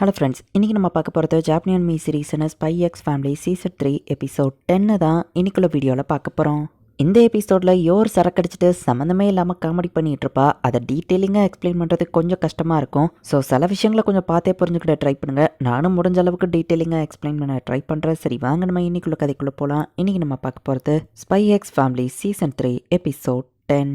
Hello friends, இன்றைக்கி நம்ம பார்க்க போகிறது ஜாப்பனியன் மீ சீரீஸான spy x family season 3 episode 10 தான் இன்னைக்குள்ள வீடியோவில் பார்க்க போகிறோம். இந்த எபிசோடில் யோர் சரக்கடிச்சிட்டு சம்மந்தமே இல்லாமல் காமெடி பண்ணிகிட்டு இருப்பா. அதை டீட்டெயிலிங்காக எக்ஸ்பிளைன் பண்ணுறதுக்கு கொஞ்சம் கஷ்டமாக இருக்கும். ஸோ சில விஷயங்களை கொஞ்சம் பார்த்தே புரிஞ்சுக்கிட்ட ட்ரை பண்ணுங்கள். நானும் முடிஞ்ச அளவுக்கு டீட்டெயிலிங்காக எக்ஸ்பிளைன் பண்ண ட்ரை பண்ணுறேன். சரி வாங்க நம்ம இன்னைக்குள்ள கதைக்குள்ளே போகலாம். இன்றைக்கி நம்ம பார்க்க போகிறது spy x family season 3 episode 10.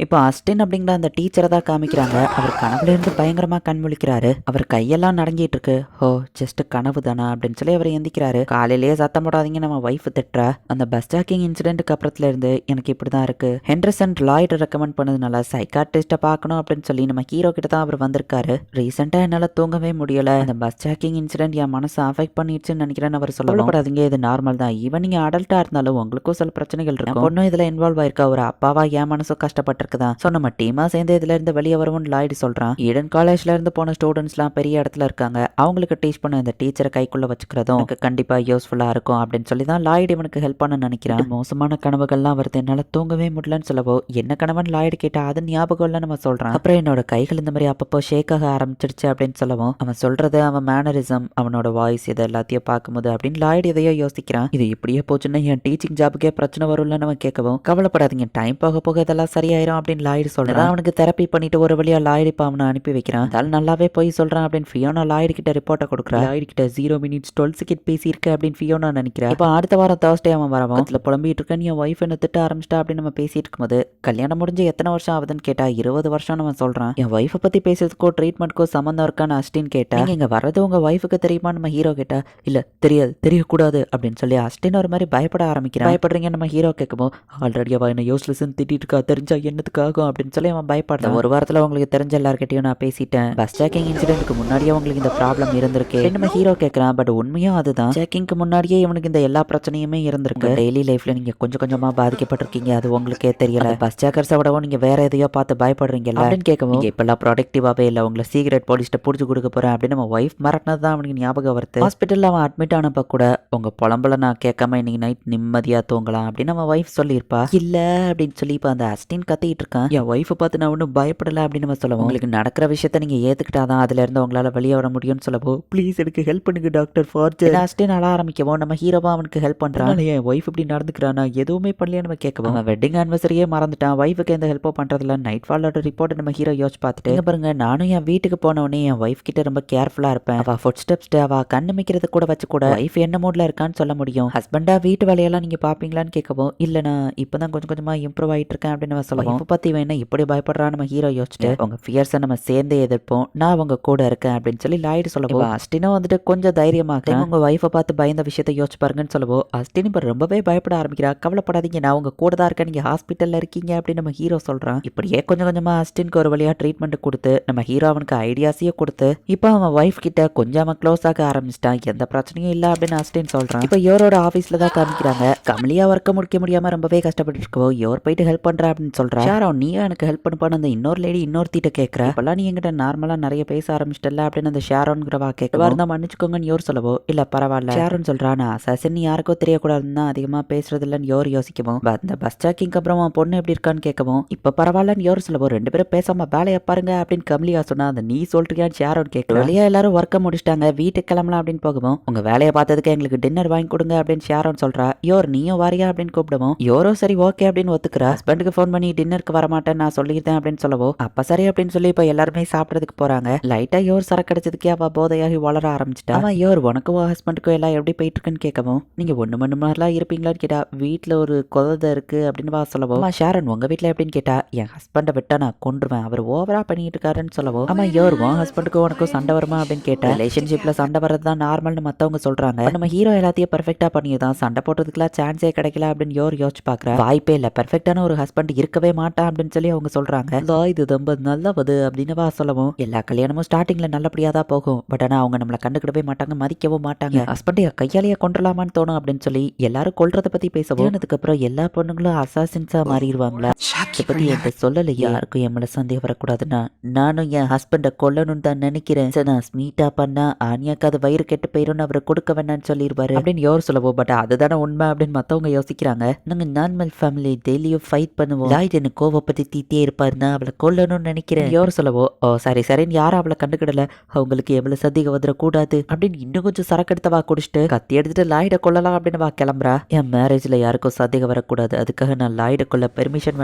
இப்போ அஸ்டின் அப்படிங்கிற அந்த டீச்சரை தான் காமிக்கிறாங்க. அவர் கனவுலேருந்து பயங்கரமாக கண் முழிக்கிறாரு. அவர் கையெல்லாம் நடங்கிட்டு இருக்கு. ஓ ஜஸ்ட் கனவு தானா அப்படின்னு சொல்லி அவர் எந்திக்கிறாரு. காலையிலேயே சத்தம் போடாதீங்க, நம்ம ஒய்ஃப் திட்டுறா. அந்த பஸ் ஜாக்கிங் இன்சிடென்ட்டுக்கு அப்புறத்துல இருந்து எனக்கு இப்படி தான் இருக்கு. ஹென்டர்சன் லாய்டு ரெக்கமெண்ட் பண்ணதுனால சைக்காட்ரிஸ்ட்டை பார்க்கணும் அப்படின்னு சொல்லி நம்ம ஹீரோ கிட்ட தான் அவர் வந்திருக்காரு. ரீசெண்டாக என்னால் தூங்கவே முடியல. அந்த பஸ் ஜாக்கிங் இன்சிடென்ட் என் மனசை அஃபெக்ட் பண்ணிடுச்சுன்னு நினைக்கிறேன்னு அவர் சொல்லப்படாதீங்க. இது நார்மல் தான். ஈவன் நீங்கள் அடல்ட்டா இருந்தாலும் உங்களுக்கும் சில பிரச்சனைகள் இருக்கும். பொண்ணும் இதில் இன்வால்வ் ஆயிருக்கா. ஒரு அப்பாவா என் மனசும் கஷ்டப்பட்டு இருக்குதான். ஸோ நம்ம டீமா சேர்ந்து இதுல இருந்து வெளியே வருவோம்னு லாய்டு சொல்றான். ஈடன் காலேஜ்ல இருந்து போன ஸ்டூடெண்ட்ஸ்லாம் பெரிய இடத்துல இருக்காங்க. அவங்களுக்கு டீச் பண்ண இந்த டீச்சரை கைக்குள்ள வச்சுக்கிறதும் எனக்கு கண்டிப்பா யூஸ்ஃபுல்லா இருக்கும் அப்படின்னு சொல்லி தான் லாய்டு இவனுக்கு ஹெல்ப் பண்ண நினைக்கிறான். மோசமான கனவுகள்லாம் வருது, என்னால தூங்கவே முடியலன்னு சொல்லவோ என்ன கனவன் லாய்டு கேட்டா அது ஞாபகம் இல்ல நம்ம சொல்றான். அப்புறம் என்னோட கைகள் இந்த மாதிரி அப்பப்போ ஷேக் ஆக ஆரம்பிச்சிடுச்சு அப்படின்னு சொல்லவும் அவன் சொல்றது அவன் மேனரிசம், அவனோட வாய்ஸ் இது எல்லாத்தையும் பார்க்கும்போது அப்படின்னு லாய்டு எதையோ யோசிக்கிறான். இது இப்படியே போச்சுன்னா என் டீச்சிங் ஜாபுக்கே பிரச்சனை வரும்ல நம்ம கேட்கவும் கவலைப்படாதீங்க, டைம் போக போக இதெல்லாம் சரியாயிரும் அப்படின்னு லாய்டு சொல்றான். அவனுக்கு தெரப்பி பண்ணிட்டு ஒரு வழியா லாய்டு இப்ப அவனை அனுப்பி வைக்கிறான். அதனால நல்லாவே போய் சொல்றான் அப்படின்னு ஃபியோனா லாய்டு கிட்ட ரிப்போர்ட்டை கொடுக்குறா. லாய்டு கிட்ட 0 minutes 12 seconds பேசியிருக்கு அப்படின்னு ஃபியோனா நினைக்கிறா. இப்போ அடுத்த வாரம் தேர்ஸ்டே அவன் வரவும் அதுல புலம்பிட்டு இருக்கேன், என் ஒய்ஃப் என்ன திட்ட ஆரம்பிச்சிட்டா அப்படின்னு நம்ம பேசிட்டு இருக்கும்போது கல்யாணம் முடிஞ்சு எத்தனை வருஷம் ஆகுதுன்னு கேட்டா 20 வருஷம் அவன் சொல்றான். என் ஒய்ஃபை பத்தி பேசுறதுக்கோ ட்ரீட்மெண்ட்க்கோ சம்மந்தம் இருக்கான்னு அஸ்டின் கேட்டா, இங்க வர்றது உங்க ஒய்ஃபுக்கு தெரியுமா நம்ம ஹீரோ கேட்டா, இல்ல தெரியாது, தெரியக்கூடாது அப்படின்னு சொல்லி அஸ்டின் ஒரு மாதிரி பயப்பட ஆரம்பிக்கிறான். பயப்படுறீங்க நம்ம ஹீரோ கேட்கும்போது ஆல்ரெடி அவ என்ன யூஸ்லெஸ் திட்டிட்டு இருக்கா, தெரிஞ்சா என்னத்துக்காகும் அப்படின்னு சொல்லி அவன் பயப்படுறான். ஒரு வாரத்துல உங்களுக்கு தெரிஞ்ச எல்லார்கிட்டயும் நான் பேசிட்டேன். பஸ் சேக்கிங் இன்சிடென்ட்க்கு முன்னாடியே உங்களுக்கு இந்த ப்ராப்ளம் இருந்திருக்கு நம்ம ஹீரோ கேட்கறான். பட் உண்மையும் அதுதான். சேக்கிங்க்கு முன்னாடியே இவனுக்கு இந்த எல்லா பிரச்சனையுமே இருந்திருக்கு. டெய்லி லைஃப்ல நீங்க கொஞ்சம் கொஞ்சமா பாதிக்கப்பட்டிருக்கீங்க, அது உங்களுக்கே தெரியல. பஸ் சேக்கர்ஸை விடவும் நீங்க வேற எதையோ பார்த்து பயப்படுறீங்கல்ல அப்படின்னு கேட்கவும் நீங்க இப்பெல்லாம் ப்ரொடக்டிவாவே இல்ல, உங்களை சீக்ரெட் போலீஸ்ட்ட புடிச்சு கொடுக்க போறேன் அப்படின்னு நம்ம ஒய்ஃப் மறட்டினது தான் அவனுக்கு ஞாபகம் வருது. ஹாஸ்பிட்டல்ல அவன் அட்மிட் ஆனப்ப கூட உங்க புலம்பல நான் கேட்காம இன்னைக்கு நைட் நிம்மதியா தூங்கலாம் அப்படின்னு நம்ம ஒய்ஃப் சொல்லியிருப்பா. இல்ல அப்படின்னு சொல்லி இப்ப அந்த அஸ்டின் கத்திட்டு இருக்கான். என் ஒய்ஃபை பார்த்து நான் ஒன்றும் பயப்படல அப்படின்னு நம்ம சொல்லவும் உங்களுக்கு நடக்கிற விஷயத்த நீங்க ஏத்துக்கிட்டாதான் அதுல இருந்து உங்களால வெளியே வர முடியும்னு சொல்லவோ ப்ளீஸ் எனக்கு ஹெல்ப் பண்ணுங்க டாக்டர் ஃபார்ஜர் அஸ்டின் அழ ஆரம்பிக்கவும் நம்ம ஹீரோவா அவனுக்கு ஹெல்ப் பண்றான். என் ஒய்ஃப் இப்படி நடந்துக்கிறான், நான் எதுவுமே பண்ணலையே நம்ம கேட்கவும் அவன் வெட்டிங் ஆனிவர்சரியே மறந்துட்டான். ஒய்ஃபுக்கு எந்த ஹெல்ப்போ பண்றதுல நைட் ஃபாலோட ரிப்போர்ட் நம்ம ஹீரோ யோசிச்சு பார்த்துட்டு பாருங்க, நானும் என் வீட்டுக்கு போனவனே என் ஒய்ஃப் கிட்ட ரொம்ப கேர்ஃபுல்லா இருப்பேன். அவ ஃபுட் ஸ்டெப்ஸ் அவ கண்ணு மிக்கிறது கூட வச்சு கூட ஒய்ஃப் என்ன மூட்ல இருக்கான்னு சொல்ல முடியும். ஹஸ்பண்டா வீட்டு வேலையெல்லாம் நீங்க பாப்பீங்களான்னு கேட்கவும் இல்லைனா இப்பதான் கொஞ்சம் கொஞ்சமா இம்ப்ரூவ் ஆயிட்டு இருக்கேன் அப்படின்னு நம்ம சொல்லுவோம். இப்ப பத்தி வேணா இப்படி பயப்படுறான் நம்ம ஹீரோ யோசிச்சுட்டு உங்க ஃபியர்ஸை நம்ம சேர்ந்தே எதிர்ப்போம், நான் உங்க கூட இருக்கேன் அப்படின்னு சொல்லி லாய்டு சொல்லவும் அஸ்டினும் வந்துட்டு கொஞ்சம் தைரியமாக உங்க ஒய்ஃபை பார்த்து பயந்த விஷயத்த யோசிச்சு பாருங்கன்னு சொல்லவும் அஸ்டின் இப்ப ரொம்பவே பயப்பட ஆரம்பிக்கிறா. கவலைப்படாதீங்க, நான் உங்க கூட தான் இருக்கேன், நீங்க ஹாஸ்பிட்டல்ல இருக்கீங்க அப்படின்னு நம்ம ஹீரோ சொல்றான். இப்படியே கொஞ்சம் கொஞ்சமா அஸ்டினுக்கு ஒரு வழியா ட்ரீட்மெண்ட் கொடுத்து நம்ம ஹீரோ அவனுக்கு ஐடியாஸையும் கொடுத்து இப்போ அவன் ஒய்ஃப் கிட்ட கொஞ்சம் அவன் க்ளோஸ் ஆக ஆரம்பிச்சிட்டான். எந்த பிரச்சனையும் இல்ல அப்படின்னு அஸ்டின் சொல்றான். இப்போ யோரோட ஆபீஸ்ல தான் காமிக்கிறாங்க. கமலியா ஒர்க்க முடிக்க முடியாம ரொம்பவே கஷ்டப்பட்டு இருக்கோ, யோர் போயிட்டு ஹெல்ப் பண்ற அப்படின்னு சொல்றான். ஷாரோன் நீ எனக்கு ஹெல்ப் பண்ணுப்பான்னு அந்த இன்னொரு லேடி இன்னொருத்திட்ட கேட்கற. இப்பெல்லாம் நீ என்கிட்ட நார்மலா நிறைய பேச ஆரம்பிச்சிட்டல அப்படின்னு அந்த ஷாரோன்ங்கிறவா கேட்க இருந்தா மன்னிச்சுக்கோங்கன்னு யோர் சொல்லவோ இல்ல பரவாயில்ல ஷாரோன் சொல்றான், நான் அசாசின் யாருக்கோ தெரியக்கூடாதுன்னு அதிகமா பேசுறது இல்லன்னு யோர் யோசிக்கவும் அந்த பஸ் ஜாக்கிங் அப்புறம் அவன் பொண்ணு எப்படி இருக்கான்னு கேட்கவும் இப்ப பரவாயில்லன்னு யோர் சொல்லவோ ரெண்டு பேரும் பேசாம வேலையை பாருங்க அப்படின்னு கமலியா சொன்னா அந்த நீ சொல்றியான்னு ஷாரோன் கேட்க வழியா எல்லாரும் ஒர்க்க முடிச்சிட்டாங்க, வீட்டுக்கு கிளம்பலாம் அப்படின்னு போகவும் உங்க வேலையை பார்த்ததுக்கு எங்களுக்கு டின்னர் வாங்கி கொடுங்க அப்படின்னு ஷாரோன் சொல்றா. யோர் நீயும் வாரியா அப்படின்னு கூப்பிடவும் யோரோ சரி ஓகே அப்படின்னு ஒத்துக்கிறா. ஹஸ்பண்டுக்கு ஃபோன் பண்ணி டின்னருக்கு வரமாட்டேன் நான் சொல்லியிருந்தேன் அப்படின்னு சொல்லவோ அப்ப சரி அப்படின்னு சொல்லி இப்ப எல்லாருமே சாப்பிடறதுக்கு போறாங்க. லைட்டா யோர் சரக்கு அடிச்சதுக்கே அவ போதையாகி வளர ஆரம்பிச்சிட்டா. அவன் யோர் உனக்கும் ஹஸ்பண்டுக்கும் எல்லாம் எப்படி போயிட்டு இருக்குன்னு கேட்கவும் நீங்க ஒண்ணு மணி மாதிரிலாம் இருப்பீங்களான்னு கேட்டா வீட்டுல ஒரு குழந்தை இருக்கு அப்படின்னு வா சொல்லவோ ஆமா ஷாரன் உங்க வீட்டுல எப்படின்னு கேட்டா என் ஹஸ்பண்டை விட்டா நான் கொன்றுவேன், அவர் ஓவரா பண்ணிட்டு இருக்காருன்னு சொல்லவோ ஆமா யோர் உன் ஹஸ்பண்டுக்கும் உனக்கும் சண்டை வருமா அப்படின்னு கேட்டா ரிலேஷன்ஷிப்ல சண்டை வர்றதுதான் நார்மல்னு மத்தவங்க சொல்றாங்க. நம்ம ஹீரோ எல்லாத்தையும் பெர்ஃபெக்டா பண்ணியதான் சண்டை போட்டதுக்குலாம் சான்ஸே கிடைக்கல அப்படின்னு யோர் யோசிச்சு பாக்குற. வாய்ப்பே இல்ல, பெர்ஃபெக்டான ஒரு ஹஸ்பண்ட் இருக்கவே மாட்டான் அப்படின்னு சொல்லி அவங்க சொல்றாங்க. இது ரொம்ப நல்லவது அப்படின்னு வா சொல்லவும் எல்லா கல்யாணமும் ஸ்டார்டிங்ல நல்லபடியா தான் போகும், பட் ஆனா அவங்க நம்மளை கண்டுக்கிடவே மாட்டாங்க, மதிக்கவும் மாட்டாங்க. ஹஸ்பண்டைய கையாலேயே கொன்றலாமான்னு தோணும் அப்படின்னு சொல்லி எல்லாரும் கொல்றத பத்தி பேசவும் அதுக்கு அப்புறம் எல்லா பொண்ணுங்களும் அசாசின்ஸா மாறிடுவாங்களா இதை பத்தி என்கிட்ட சொல்லல, யாருக்கும் என் மேல சந்தேகம் வரக்கூடாதுன்னா நானும் என் ஹஸ்பண்டை கொல்லணும்னு தான் நினைக்கிறேன். நான் ஸ்மீட்டா பண்ணா ஆனியாக்கு அது வயிறு கெட்டு போயிரும், அவரை கொடுக்க வேண்டாம்னு சொல்லிடுவாரு அப்படின்னு யோர் சொல்லவோ பட் அதுதானே உண்மை அப்படின்னு மத்தவங்க யோசிக்கிறாங்க. நாங்க நார்மல் ஃபேமிலி டெய்லியும் ஃபைட் பண்ணுவோம், லாய்ட் என்ன என்னையும் கோவப்படுத்திட்டே இருப்பாரு, நான் அவளை கொல்லணும்னு நினைக்கிறேன். யோர் சொல்லவோ, ஓ சரி சரின்னு யாரும் அவளை கண்டுக்கிடல, அவங்களுக்கு எவ்வளவு சந்தேகம் வந்துடக்கூடாது அப்படின்னு இன்னும் கொஞ்சம் சரக்கு எடுத்து வா குடிச்சிட்டு கத்தி எடுத்துட்டு லாய்டை கொல்லலாம் அப்படின்னு வா கிளம்புறா. என் மேரேஜ்ல யாருக்கும் சந்தேகம் வரக்கூடாது, அதுக்காக நான் லாய்டை கொல்ல பெர்மிஷன்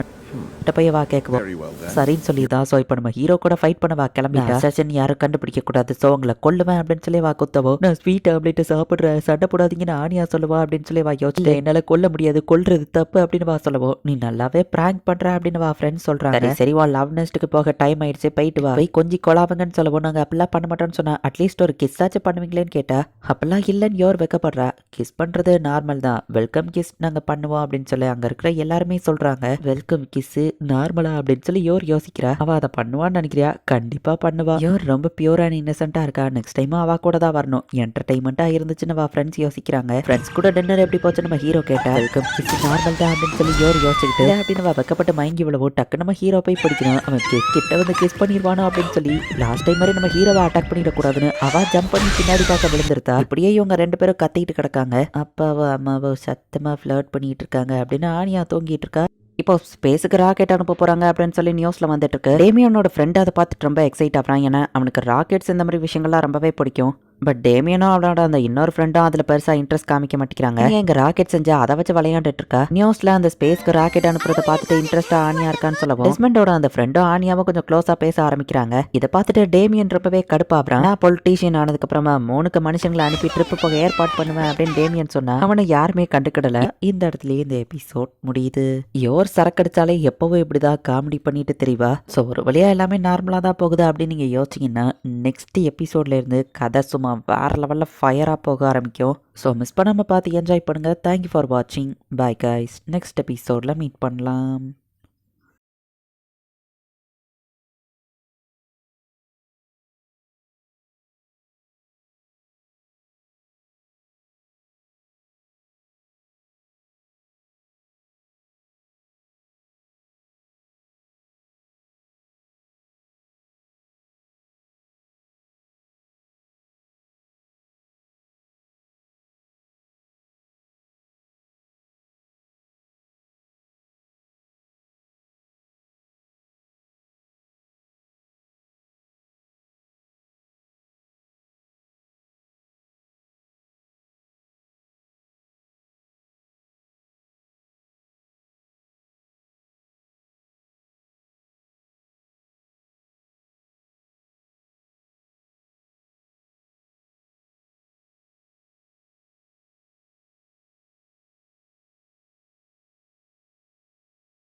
பைய வா கேட்குவோம். Very well then. சரின்னு சொல்லிதான். ஸோ இப்போ நம்ம ஹீரோ கூட ஃபைட் பண்ண வா கிளம்பிட்டா. அசாசின் யாரும் கண்டுபிடிக்க கூடாது, ஸோ உங்களை கொல்லுவேன் அப்படின்னு சொல்லி வா குத்தவோ. நான் ஸ்வீட் ஆம்லேட் சாப்பிட்றேன், சண்டை போடாதீங்கன்னு ஆனியா சொல்லுவா அப்படின்னு சொல்லி வா யோசிச்சு, என்னால கொல்ல முடியாது, கொல்றது தப்பு அப்படின்னு வா சொல்லவோ. நீ நல்லாவே பிராங்க் பண்ற அப்படின்னு வா ஃப்ரெண்ட்ஸ் சொல்றாங்க. சரி வா லவ் நெஸ்ட்டுக்கு போக டைம் ஆயிடுச்சு, போயிட்டு வா, போய் கொஞ்சம் கொலாவுங்கன்னு சொல்லவோ. நாங்க அப்படிலாம் பண்ண மாட்டோம்னு சொன்னா, அட்லீஸ்ட் ஒரு கிஸ் ஆச்சு பண்ணுவீங்களேன்னு கேட்டா, அப்பெல்லாம் இல்லைன்னு யோர் வைக்கப்படுறா. கிஸ் பண்றது நார்மல் தான், வெல்கம் கிஸ் நாங்க பண்ணுவோம் அப்படின்னு சொல்லி அங்க இருக்கிற எல்லாருமே சொல்றாங்க. வெல்கம் கிஸ் நார்மலா அப்படின்னு சொல்லி யோர் யோசிக்கிறா. அவ அதை பண்ணுவான்னு நினைக்கிறியா? கண்டிப்பா பண்ணுவா. யோர் ரொம்ப பியூர் அண்ட் இன்னசென்ட்டா இருக்கா. நெக்ஸ்ட் டைம் அவ கூட தான் வரணும், என்டர்டைன்மெண்டா இருந்துச்சுன்னு வா ஃப்ரெண்ட்ஸ் யோசிக்கிறாங்க. ஃப்ரெண்ட்ஸ் கூட டின்னர் எப்படி போச்சு நம்ம ஹீரோ கேட்டா, வெல்கம் கிஸ் நார்மல் தான் அப்படின்னு சொல்லி யோர் யோசிச்சுக்கிட்டு அப்படின்னு வா வெக்கப்பட்டு மயங்கி விழவோ. டக்கு நம்ம ஹீரோ போய் பிடிக்கணும், அவன் கிட்ட வந்து கிஸ் பண்ணிடுவானோ அப்படின்னு சொல்லி லாஸ்ட் டைம் மாதிரி நம்ம ஹீரோவை அட்டாக் பண்ணிடக்கூடாதுன்னு அவ ஜம்ப் பண்ணி பின்னாடி பார்க்க விழுந்துருத்தா. இப்படியே இவங்க ரெண்டு பேரும் கத்திட்டு கிடக்காங்க. அப்பாவோ அம்மாவோ சத்தமா ஃபிளர்ட் பண்ணிட்டு இருக்காங்க அப்படின்னு ஆனியா தூங்கிட்டு இருக்கா. இப்போ ஸ்பேஸுக்கு ராக்கெட் அனுப்ப போறாங்க அப்படின்னு சொல்லி நியூஸ்ல வந்துட்டு இருக்கு. டேமியனோட ஃப்ரெண்ட் அதை பார்த்துட்டு ரொம்ப எக்ஸைட் ஆகிறான். ஏன்னா அவனுக்கு ராக்கெட்ஸ் இந்த மாதிரி விஷயங்கள்லாம் ரொம்பவே பிடிக்கும். பட் டேமியனும் அவளோட அந்த இன்னொரு ஃப்ரெண்டும் அதுல பெருசா இன்ட்ரெஸ்ட் காமிக்க மாட்டேங்கிறாங்க. எங்க ராக்கெட் செஞ்சா அதை வச்சு விளையாண்டுட்டு இருக்கா. நியூஸ்ல அந்த ஸ்பேஸ்க்கு ராக்கெட் அனுப்புறத பார்த்துட்டு இன்ட்ரெஸ்டா ஆனியா இருக்கான்னு சொல்லவும், டெஸ்மண்டோட அந்த ஃப்ரெண்டும் ஆனியாவும் கொஞ்சம் க்ளோஸா பேச ஆரம்பிக்கிறாங்க. இதை பார்த்துட்டு டேமியன் ரொம்பவே கடுப்பாகிறான். நான் பொலிட்டீஷியன் ஆனதுக்கு அப்புறமா 3 மனுஷங்களை அனுப்பி ட்ரிப்பு போக ஏற்பாடு பண்ணுவேன் அப்படின்னு டேமியன் சொன்னா, அவனை யாருமே கண்டுக்கிடல. இந்த இடத்துலயே இந்த எபிசோட் முடியுது. யோர் சரக்கடிச்சாலே எப்பவும் இப்படிதான் காமெடி பண்ணிட்டு தெரியவா. ஸோ ஒரு வழியா எல்லாமே நார்மலா தான் போகுது அப்படின்னு நீங்க யோசிச்சீங்கன்னா, நெக்ஸ்ட் எபிசோட்ல இருந்து கதை சும்மா வேற லெவல்ல ஃபயரா போக ஆரம்பிக்கும். ஸோ மிஸ் பண்ணாம பார்த்து என்ஜாய் பண்ணுங்க. தேங்க்யூ ஃபார் வாட்சிங். Bye guys. நெக்ஸ்ட் எபிசோட்ல மீட் பண்ணலாம்.